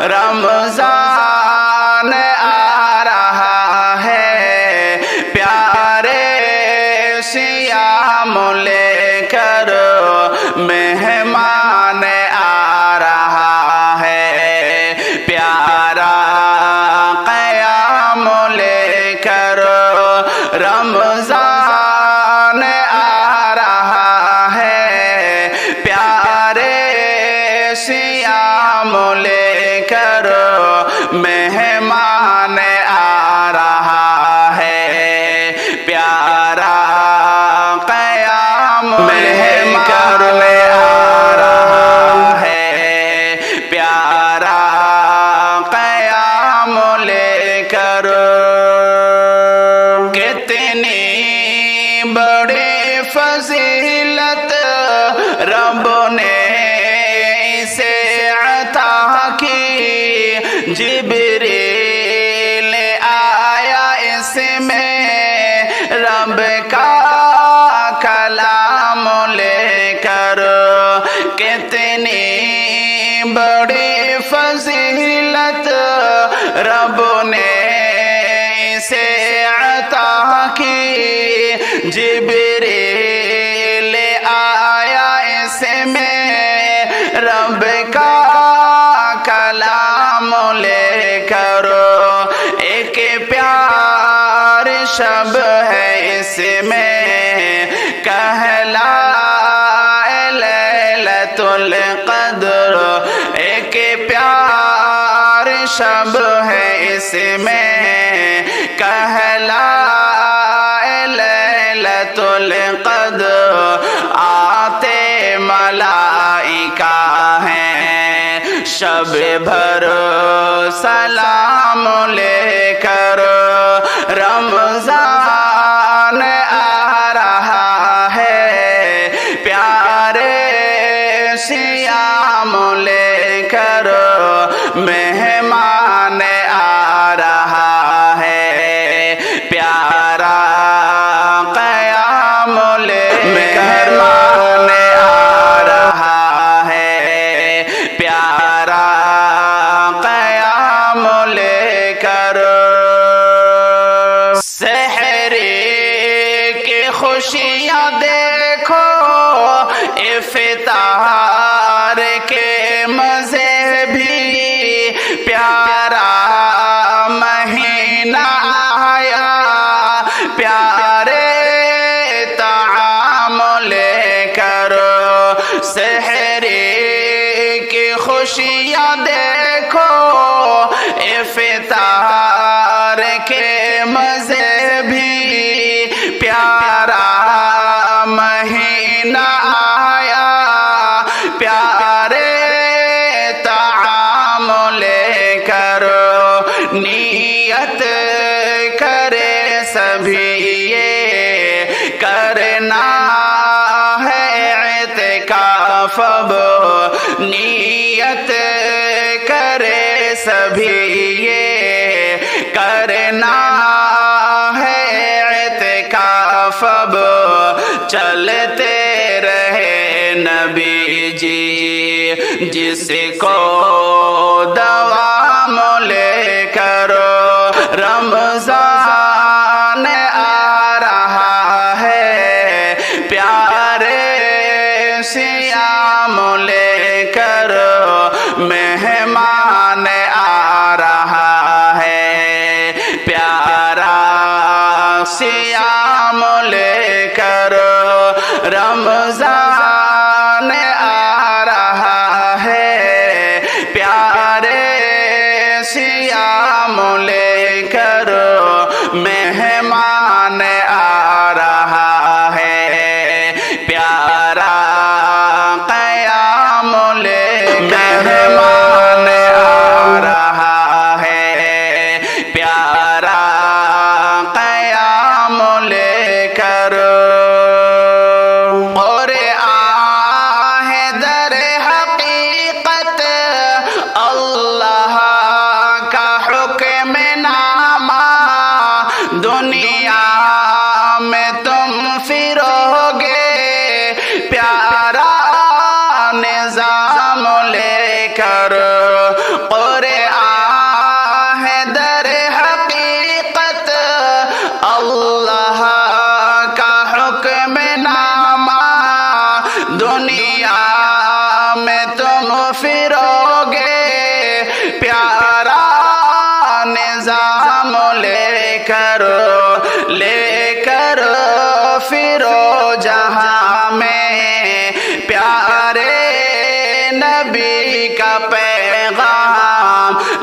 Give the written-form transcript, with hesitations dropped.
رمضان آ رہا ہے، پیارے سیام لے کر مہمان آ رہا ہے، پیارا قیام لے کر رمضان آ رہا ہے، پیارے سیام لے کر مہمان آ رہا ہے، پیارا قیام لے کر آ رہا ہے، پیارا قیام لے کر۔ کتنی بڑی فضیلت رب نے اسے عطا کی، جبریل آیا اس میں رب کا کلام لے کر، کتنی بڑی فضیلت رب نے اسے عطا کی، جبریل آیا اس میں رب کا کلام لے کر، ایک پیار شب ہے اس میں کہلائے لیلۃ القدر، ایک پیار شب ہے اس میں کہلائے لیلۃ القدر، آتے ملائکہ ہیں شب بھر سلام لے کر، رمضان آ رہا ہے، پیارے سیام لے کر مہمان آ رہا ہے، پیارا قیام لے کر مہمان آ رہا ہے، پیارا قیام لے کر۔ سحری کی خوشیاں دیکھو، افطار کے مزے بھی، پیارا مہینہ آیا، پیارے طعام لے کر، سحری کی خوشیاں دیکھو، افطار کے مزے بھی، پیارا مہینہ آیا، پیارے طعام لے کر، نیت کرے سبھی یہ کرنا ہے اعتکاف، اب نیت کرے سبھی یہ کرنا ہے اعتکاف، اب چلتے رہے نبی جی جس کو دوام لے کر، رمضان آ رہا ہے، پیارے سیام لے کر مہمان آ رہا ہے، پیارا سیام لے کر رمضان آ رہا ہے، پیارے سیام لے کر مہمان آ رہا ہے، پیارا قیام لے کر مہمان آ رہا ہے، پیارا قیام لے کر، اور